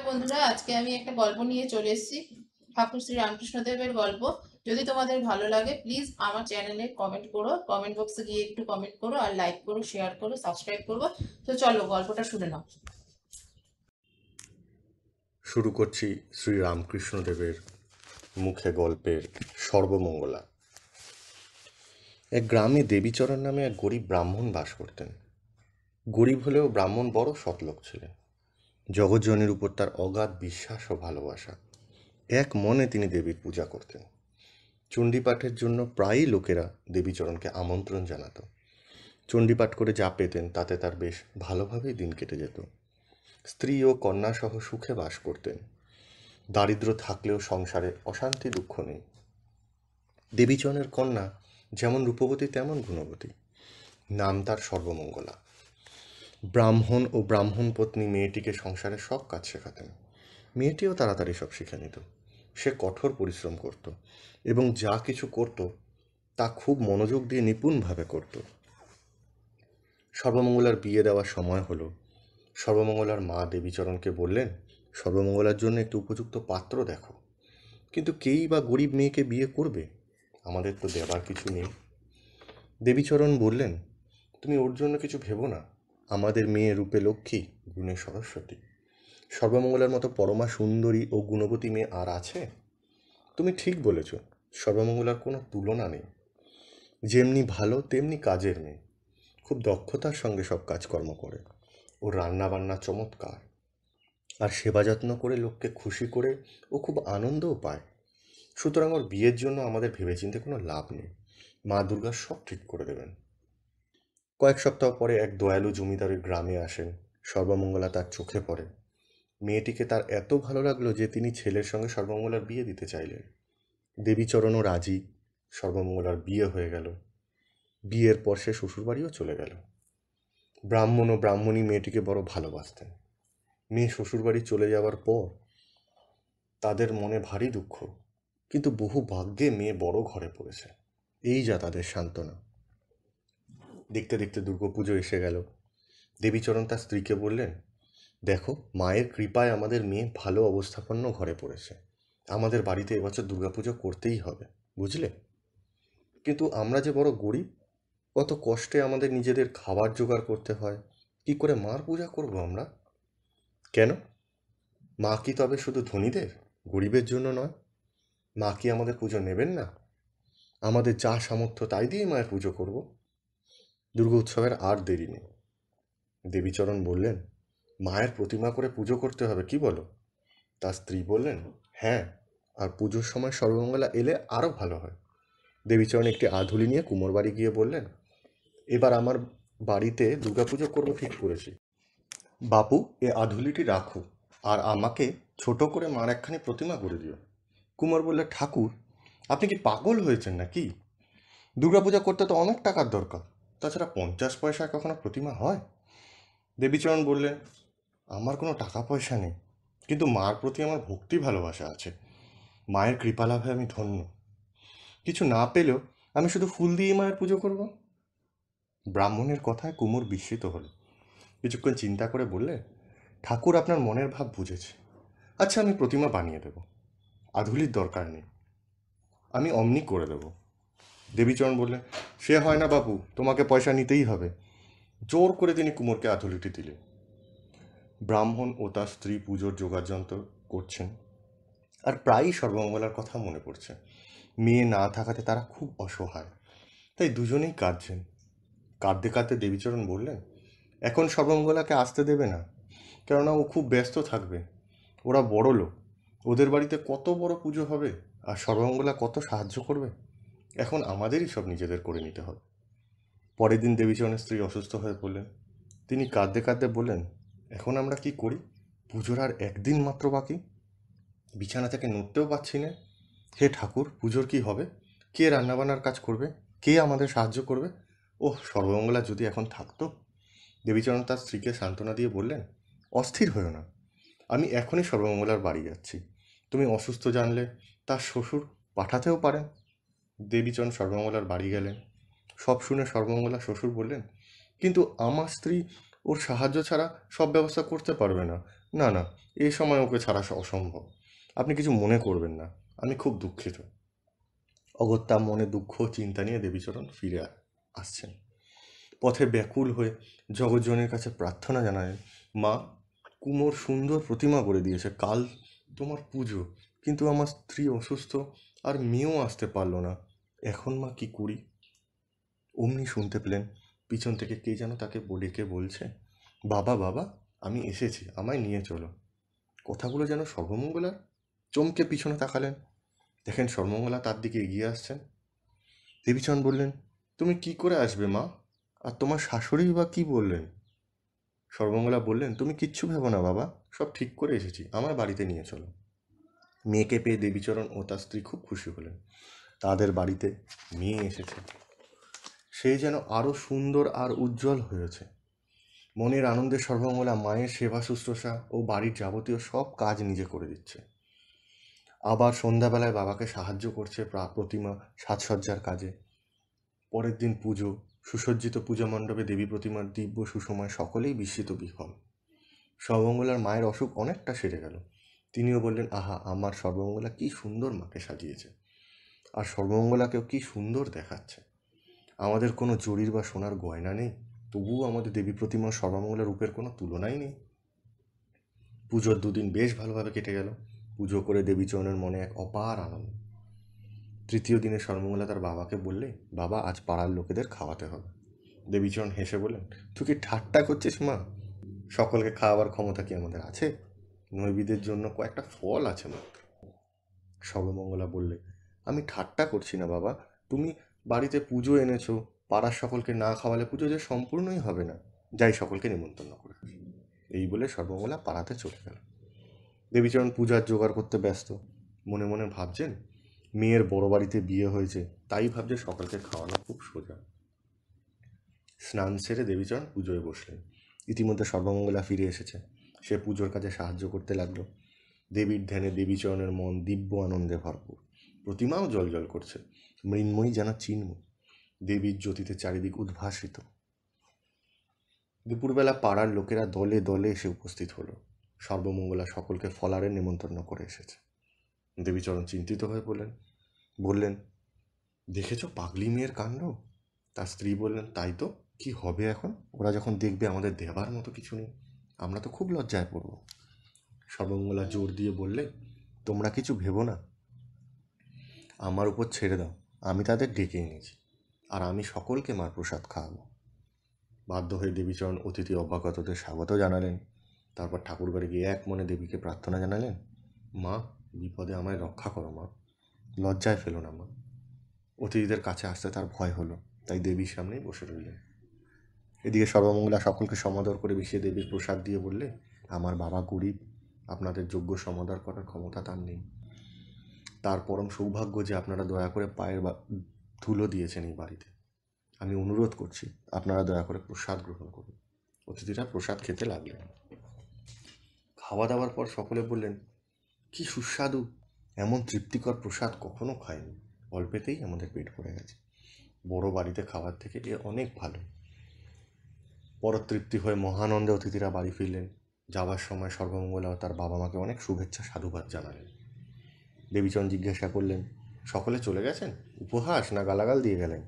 বন্ধুরা, আজকে আমি একটা গল্প নিয়ে চলে এসেছি। ঠাকুর শ্রী রামকৃষ্ণদেবের গল্প। যদি তোমাদের ভালো লাগে প্লিজ আমার চ্যানেলে কমেন্ট করো, কমেন্ট বক্সে গিয়ে একটু কমেন্ট করো, আর লাইক করো, শেয়ার করো, সাবস্ক্রাইব করবো। তো চলো গল্পটা শুনে নাও। শুরু করছি শ্রী রামকৃষ্ণদেবের মুখে গল্পের সর্বমঙ্গলা। এক গ্রামে দেবীচরণ নামে এক গরিব ব্রাহ্মণ বাস করতেন। গরিব হলেও ব্রাহ্মণ বড় সৎলোক ছিলেন। জগৎজনের উপর তার অগাধ বিশ্বাস ও ভালোবাসা। এক মনে তিনি দেবীর পূজা করতেন। চণ্ডীপাঠের জন্য প্রায়ই লোকেরা দেবীচরণকে আমন্ত্রণ জানাত। চণ্ডীপাঠ করে যা পেতেন তাতে তার বেশ ভালোভাবেই দিন কেটে যেত। স্ত্রী ও কন্যাসহ সুখে বাস করতেন। দারিদ্র্য থাকলেও সংসারে অশান্তি দুঃখ নেই। দেবীচরণের কন্যা যেমন রূপবতী তেমন গুণবতী। নাম তার সর্বমঙ্গলা। ব্রাহ্মণ ও ব্রাহ্মণ পত্নী মেয়েটিকে সংসারের সব কাজ শেখাতেন। মেয়েটিও তাড়াতাড়ি সব শিখে নিত। সে কঠোর পরিশ্রম করত এবং যা কিছু করত তা খুব মনোযোগ দিয়ে নিপুণভাবে করত। সর্বমঙ্গলার বিয়ে দেওয়ার সময় হলো। সর্বমঙ্গলার মা দেবীচরণকে বললেন, সর্বমঙ্গলার জন্য একটু উপযুক্ত পাত্র দেখো। কিন্তু কেই বা গরিব মেয়েকে বিয়ে করবে? আমাদের তো দেবার কিছু নেই। দেবীচরণ বললেন, তুমি ওর জন্য কিছু ভেবো না। আমাদের মেয়ে রূপে লক্ষ্মী, গুণে সরস্বতী। সর্বমঙ্গলার মতো পরমা সুন্দরী ও গুণবতী মেয়ে আর আছে? তুমি ঠিক বলেছ, সর্বমঙ্গলার কোনো তুলনা নেই। যেমনি ভালো তেমনি কাজের মেয়ে। খুব দক্ষতার সঙ্গে সব কাজকর্ম করে। ওর রান্নাবান্না চমৎকার। আর সেবা যত্ন করে লোককে খুশি করে ও খুব আনন্দও পায়। সুতরাং ওর বিয়ের জন্য আমাদের ভেবেচিন্তে কোনো লাভ নেই। মা দুর্গা সব ঠিক করে দেবেন। কয়েক সপ্তাহ পরে এক দয়ালু জমিদার ওই গ্রামে আসেন। সর্বমঙ্গলা তার চোখে পড়ে। মেয়েটিকে তার এত ভালো লাগলো যে তিনি ছেলের সঙ্গে সর্বমঙ্গলার বিয়ে দিতে চাইলেন। দেবীচরণও রাজি। সর্বমঙ্গলার বিয়ে হয়ে গেল। বিয়ের পর সে শ্বশুরবাড়িও চলে গেল। ব্রাহ্মণ ও ব্রাহ্মণী মেয়েটিকে বড় ভালোবাসতেন। মেয়ে শ্বশুরবাড়ি চলে যাওয়ার পর তাদের মনে ভারী দুঃখ, কিন্তু বহু ভাগ্যে মেয়ে বড় ঘরে পড়েছে। এই যা তাদের সান্ত্বনা। দেখতে দেখতে দুর্গাপুজো এসে গেল। দেবীচরণ তার স্ত্রীকে বললেন, দেখো, মায়ের কৃপায় আমাদের মেয়ে ভালো অবস্থাপন্ন ঘরে পড়েছে। আমাদের বাড়িতে এবছর দুর্গাপুজো করতেই হবে, বুঝলে? কিন্তু আমরা যে বড় গরিব, কত কষ্টে আমাদের নিজেদের খাবার জোগাড় করতে হয়। কি করে মার পূজা করব আমরা? কেন? মা কি তবে শুধু ধনীদের, গরিবের জন্য নয়? মা কি আমাদের পুজো নেবেন না? আমাদের যা সামর্থ্য তাই দিয়ে মায়ের পুজো করব। দুর্গা উৎসবের আর দেরি নেই। দেবীচরণ বললেন, মায়ের প্রতিমা করে পুজো করতে হবে, কি বলো? তার স্ত্রী বললেন, হ্যাঁ, আর পুজোর সময় সর্বমঙ্গলা এলে আরও ভালো হয়। দেবীচরণ একটি আধুলি নিয়ে কুমোর বাড়ি গিয়ে বললেন, এবার আমার বাড়িতে দুর্গাপুজো করবো ঠিক করেছি। বাপু, এ আধুলিটি রাখো, আর আমাকে ছোট করে মার একখানি প্রতিমা করে দিও। কুমার বললে, ঠাকুর, আপনি কি পাগল হয়েছেন নাকি? দুর্গাপূজা করতে তো অনেক টাকার দরকার। তাছাড়া 50 পয়সায় কখনো প্রতিমা হয়? দেবীচরণ বললেন, আমার কোনো টাকা পয়সা নেই, কিন্তু মার প্রতি আমার ভক্তি ভালোবাসা আছে। মায়ের কৃপালাভে আমি ধন্য। কিছু না পেলেও আমি শুধু ফুল দিয়ে মায়ের পুজো করব। ব্রাহ্মণের কথায় কুমোর বিস্মিত হল। কিছুক্ষণ চিন্তা করে বললে, ঠাকুর আপনার মনের ভাব বুঝেছে। আচ্ছা, আমি প্রতিমা বানিয়ে দেব। আধুলির দরকার নেই, আমি অমনি করে দেব। দেবীচরণ বললেন, সে হয় না বাবু, তোমাকে পয়সা নিতেই হবে। জোর করে তিনি কুমোরকে আধুলিটি দিলেন। ব্রাহ্মণ ও তার স্ত্রী পুজোর যোগাযন্ত্র করছেন, আর প্রায়ই সর্বমঙ্গলার কথা মনে পড়ছে। মেয়ে না থাকাতে তারা খুব অসহায়, তাই দুজনেই কাঁদছেন। কাঁদতে কাঁদতে দেবীচরণ বললেন, এখন সর্বমঙ্গলাকে আসতে দেবে না, কেননা ও খুব ব্যস্ত থাকবে। ওরা বড় লোক, ওদের বাড়িতে কত বড় পুজো হবে, আর সর্বমঙ্গলা কত সাহায্য করবে। এখন আমাদেরই সব নিজেদের করে নিতে হবে। পরের দিন দেবীচরণের স্ত্রী অসুস্থ হয়ে পড়লেন। তিনি কাঁদতে কাঁদতে বললেন, এখন আমরা কি করি? পুজোর আর একদিন মাত্র বাকি। বিছানা থেকে নড়তেও পারছি না। হে ঠাকুর, পুজোর কি হবে? কে রান্নাবান্নার কাজ করবে? কে আমাদের সাহায্য করবে? ওহ, সর্বমঙ্গলা যদি এখন থাকতো। দেবীচরণ তার স্ত্রীকে সান্ত্বনা দিয়ে বললেন, অস্থির হয়েও না, আমি এখনই সর্বমঙ্গলার বাড়ি যাচ্ছি। তুমি অসুস্থ জানলে তার শ্বশুর পাঠাতেও পারেন। দেবীচরণ সর্বমঙ্গলার বাড়ি গেলেন। সব শুনে সর্বমঙ্গলা শ্বশুর বললেন, কিন্তু আমার স্ত্রী ওর সাহায্য ছাড়া সব ব্যবস্থা করতে পারবে না। না না, এই সময় ওকে ছাড়া অসম্ভব। আপনি কিছু মনে করবেন না, আমি খুব দুঃখিত। অগত্যা মনে দুঃখ চিন্তা নিয়ে দেবীচরণ ফিরে আসছেন। পথে ব্যাকুল হয়ে জগজ্জনের কাছে প্রার্থনা জানালেন, মা, কুমোর সুন্দর প্রতিমা করে দিয়েছে, কাল তোমার পুজো, কিন্তু আমার স্ত্রী অসুস্থ আর মেয়েও আসতে পারলো না, এখন মা কি করি? অমনি শুনতে পেলেন পিছন থেকে কে যেন তাকে ডেকে বলছে, বাবা বাবা, আমি এসেছি, আমায় নিয়ে চলো। কথাগুলো যেন সর্বমঙ্গলার। চমকে পিছনে তাকালেন, দেখেন সর্বমঙ্গলা তার দিকে এগিয়ে আসছেন। দেবীচরণ বললেন, তুমি কি করে আসবে মা? আর তোমার শাশুড়ি বা কি বললেন? সর্বমঙ্গলা বললেন, তুমি কিচ্ছু ভেবো না বাবা, সব ঠিক করে এসেছি, আমার বাড়িতে নিয়ে চলো। মেয়েকে পেয়ে দেবীচরণ ও তার স্ত্রী খুব খুশি হলেন। তাদের বাড়িতে মেয়ে এসেছে, সে যেন আরও সুন্দর আর উজ্জ্বল হয়েছে। মনের আনন্দে সর্বমঙ্গলা মায়ের সেবা শুশ্রূষা ও বাড়ির যাবতীয় সব কাজ নিজে করে দিচ্ছে। আবার সন্ধ্যাবেলায় বাবাকে সাহায্য করছে প্রতিমা সাজসজ্জার কাজে। পরের দিন পুজো, সুসজ্জিত পূজা মণ্ডপে দেবী প্রতিমার দিব্য সুসময় সকলেই বিস্মিত বিহ্বল। সর্বমঙ্গলার মায়ের অসুখ অনেকটা সেরে গেল। তিনিও বললেন, আহা, আমার সর্বমঙ্গলা কি সুন্দর মাকে সাজিয়েছে, আর সর্বমঙ্গলাকেও কি সুন্দর দেখাচ্ছে। আমাদের কোনো জরির বা সোনার গয়না নেই, তবুও আমাদের দেবী প্রতিমা সর্বমঙ্গলা রূপের কোনো তুলনাই নেই। পুজোর দুদিন বেশ ভালোভাবে কেটে গেল। পুজো করে দেবীচরণের মনে এক অপার আনন্দ। তৃতীয় দিনে সর্বমঙ্গলা তার বাবাকে বললে, বাবা, আজ পাড়ার লোকেদের খাওয়াতে হবে। দেবীচরণ হেসে বললেন, তুই কি ঠাট্টা করছিস মা? সকলকে খাওয়াবার ক্ষমতা কি আমাদের আছে? নৈবেদ্যের জন্য কয়েকটা ফল আছে মাত্র। সর্বমঙ্গলা বললে, আমি ঠাট্টা করছি না বাবা, তুমি বাড়িতে পুজো এনেছো, পাড়ার সকলকে না খাওয়ালে পুজো যে সম্পূর্ণই হবে না। যাই, সকলকে নিমন্ত্রণ করে। এই বলে সর্বমঙ্গলা পাড়াতে চলে গেল। দেবীচরণ পূজার জোগাড় করতে ব্যস্ত। মনে মনে ভাবছেন, মেয়ের বড় বাড়িতে বিয়ে হয়েছে, তাই ভাবছে সকলকে খাওয়ানো খুব সোজা। স্নান সেরে দেবীচরণ পুজোয় বসলেন। ইতিমধ্যে সর্বমঙ্গলা ফিরে এসেছে। সে পুজোর কাজে সাহায্য করতে লাগলো। দেবীর ধ্যানে দেবীচরণের মন দিব্য আনন্দে ভরপুর। প্রতিমাও জ্বলজ্বল করছে, মৃন্ময়ী যেন চিন্ময়। দেবীর জ্যোতিতে চারিদিক উদ্ভাসিত। দুপুরবেলা পাড়ার লোকেরা দলে দলে এসে উপস্থিত হলো। সর্বমঙ্গলা সকলকে ফলারের নিমন্ত্রণ করে এসেছে। দেবীচরণ চিন্তিত হয়ে বললেন, দেখেছ পাগলি মেয়ের কাণ্ড? তার স্ত্রী বললেন, তাই তো, কি হবে এখন? ওরা যখন দেখবে আমাদের দেবার মতো কিছু নেই, আমরা তো খুব লজ্জায় পড়ব। সর্বমঙ্গলা জোর দিয়ে বললে, তোমরা কিছু ভেবো না, আমার উপর ছেড়ে দাও, আমি তাদের ডেকে এনেছি, আর আমি সকলকে মার প্রসাদ খাওয়াবো। বাধ্য হয়ে দেবীচরণ অতিথি অভ্যাগতদের স্বাগত জানালেন। তারপর ঠাকুরঘরে গিয়ে এক মনে দেবীকে প্রার্থনা জানালেন, মা, বিপদে আমায় রক্ষা করো মা, লজ্জায় ফেলো না মা। অতিথিদের কাছে আসতে তার ভয় হলো, তাই দেবীর সামনেই বসে রইলেন। এদিকে সর্বমঙ্গলা সকলকে সমাদর করে মিশিয়ে দেবীর প্রসাদ দিয়ে বললে, আমার বাবা গরিব, আপনাদের যোগ্য সমাদর করার ক্ষমতা তার নেই। তার পরম সৌভাগ্য যে আপনারা দয়া করে পায়ের ধুলো দিয়েছেন এই বাড়িতে। আমি অনুরোধ করছি, আপনারা দয়া করে প্রসাদ গ্রহণ করুন। অতিথিরা প্রসাদ খেতে লাগলেন। খাওয়া দাওয়ার পর সকলে বললেন, কি সুস্বাদু, এমন তৃপ্তিকর প্রসাদ কখনো খাইনি, অল্পেতেই আমাদের পেট ভরে গেছে। বড় বাড়িতে খাওয়ার থেকে এ অনেক ভালো। পরতৃপ্তি হয়ে মহানন্দে অতিথিরা বাড়ি ফিরলেন। যাওয়ার সময় সর্বমঙ্গলা তার বাবা মাকে অনেক শুভেচ্ছা সাধুবাদ জানালেন। দেবীচরণ জিজ্ঞাসা করলেন, সকলে চলে গেছেন, উপহাস না গালাগাল দিয়ে গেলেন?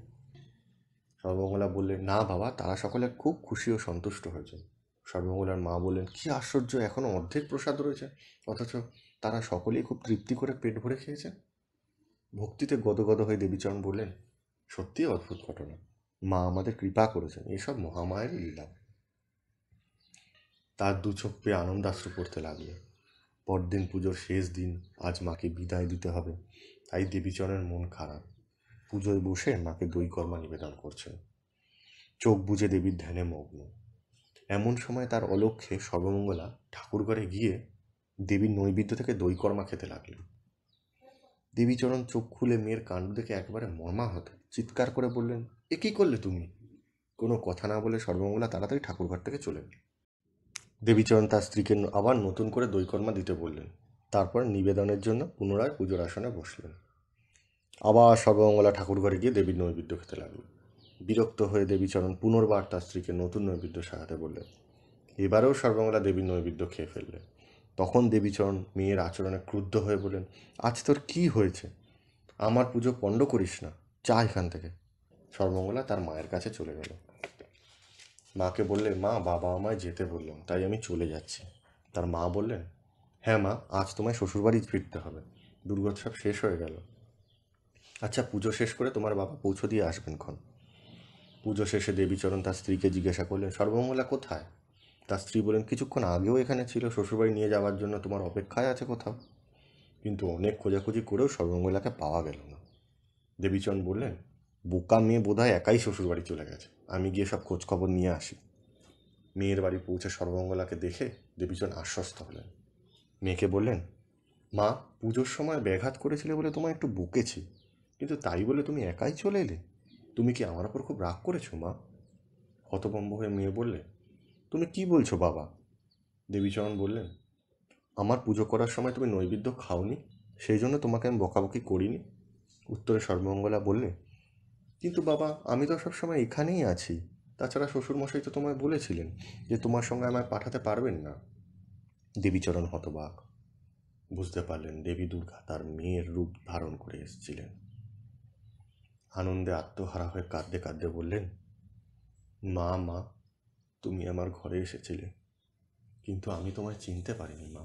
সর্বমঙ্গলা বললেন, না বাবা, তারা সকলে খুব খুশি ও সন্তুষ্ট হয়েছেন। সর্বমঙ্গলার মা বললেন, কি আশ্চর্য, এখনো অর্ধেক প্রসাদ রয়েছে, অথচ তারা সকলেই খুব তৃপ্তি করে পেট ভরে খেয়েছেন। ভক্তিতে গদগদ হয়ে দেবীচরণ বললেন, সত্যি অদ্ভুত ঘটনা, মা আমাদের কৃপা করেছেন, এসব মহামায়ের লীলা। তার দু চোখ পেয়ে আনন্দাশ্রু পড়তে লাগলো। পরদিন পুজোর শেষ দিন, আজ মাকে বিদায় দিতে হবে, তাই দেবীচরণের মন খারাপ। পুজোয় বসে মাকে দই কর্মা নিবেদন করছেন, চোখ বুজে দেবীর ধ্যানে মগ্ন। এমন সময় তার অলক্ষ্যে সর্বমঙ্গলা ঠাকুরঘরে গিয়ে দেবীর নৈবেদ্য থেকে দই কর্মা খেতে লাগলেন। দেবীচরণ চোখ খুলে মেয়ের কাণ্ড দেখে একেবারে মর্মাহত, চিৎকার করে বললেন, এ কী করলে তুমি? কোনো কথা না বলে সর্বমঙ্গলা তাড়াতাড়ি ঠাকুরঘর থেকে চলে গেল। দেবীচরণ তার স্ত্রীকে আবার নতুন করে দইকর্মা দিতে বললেন। তারপর নিবেদনের জন্য পুনরায় পুজোর আসনে বসলেন। আবার সর্বমঙ্গলা ঠাকুরঘরে গিয়ে দেবীর নৈবেদ্য খেতে লাগলেন। বিরক্ত হয়ে দেবীচরণ পুনর্বার তার স্ত্রীকে নতুন নৈবেদ্য সাজাতে বললেন। এবারেও সর্বমঙ্গলা দেবীর নৈবেদ্য খেয়ে ফেললেন। তখন দেবীচরণ মেয়ের আচরণে ক্রুদ্ধ হয়ে বললেন, আজ তোর কি হয়েছে? আমার পুজো পণ্ড করিস না, যা এখান থেকে। সর্বমঙ্গলা তার মায়ের কাছে চলে গেল। মাকে বললে, মা, বাবা আমায় যেতে বললেন, তাই আমি চলে যাচ্ছি। তার মা বললেন, হ্যাঁ মা, আজ তোমায় শ্বশুরবাড়ি ফিরতে হবে, দুর্গোৎসব শেষ হয়ে গেল। আচ্ছা, পুজো শেষ করে তোমার বাবা পৌঁছে দিয়ে আসবেন ক্ষণ। পুজো শেষে দেবীচরণ তার স্ত্রীকে জিজ্ঞাসা করলেন, সর্বমঙ্গলা কোথায়? তার স্ত্রী বলেন, কিছুক্ষণ আগেও এখানে ছিল, শ্বশুরবাড়ি নিয়ে যাওয়ার জন্য তোমার অপেক্ষায় আছে কোথাও। কিন্তু অনেক খোঁজাখুঁজি করেও সর্বমঙ্গলাকে পাওয়া গেল না। দেবীচরণ বললেন, বোকা মেয়ে বোধহয় একাই শ্বশুরবাড়ি চলে গেছে, আমি গিয়ে সব খোঁজখবর নিয়ে আসি। মেয়ের বাড়ি পৌঁছে সর্বমঙ্গলাকে দেখে দেবীচরণ আশ্বস্ত হলেন। মেয়েকে বললেন, মা, পুজোর সময় ব্যাঘাত করেছিলে বলে তোমায় একটু বকেছি, কিন্তু তাই বলে তুমি একাই চলে এলে? তুমি কি আমার ওপর খুব রাগ করেছো মা? হতভম্ব হয়ে মেয়ে বললে, তুমি কি বলছো বাবা? দেবীচরণ বললেন, আমার পুজো করার সময় তুমি নৈবেদ্য খাওনি, সেই জন্য তোমাকে আমি বকাবকি করিনি। উত্তরে সর্বমঙ্গলা বললে, কিন্তু বাবা, আমি তো সবসময় এখানেই আছি, তাছাড়া শ্বশুরমশাই তো তোমায় বলেছিলেন যে তোমার সঙ্গে আমায় পাঠাতে পারবেন না। দেবীচরণ হতবাক, বুঝতে পারলেন দেবী দুর্গা তার মেয়ের রূপ ধারণ করে এসেছিলেন। আনন্দে আত্মহারা হয়ে কাঁদতে কাঁদতে বললেন, মা, মা, তুমি আমার ঘরে এসেছিলে, কিন্তু আমি তোমায় চিনতে পারিনি মা।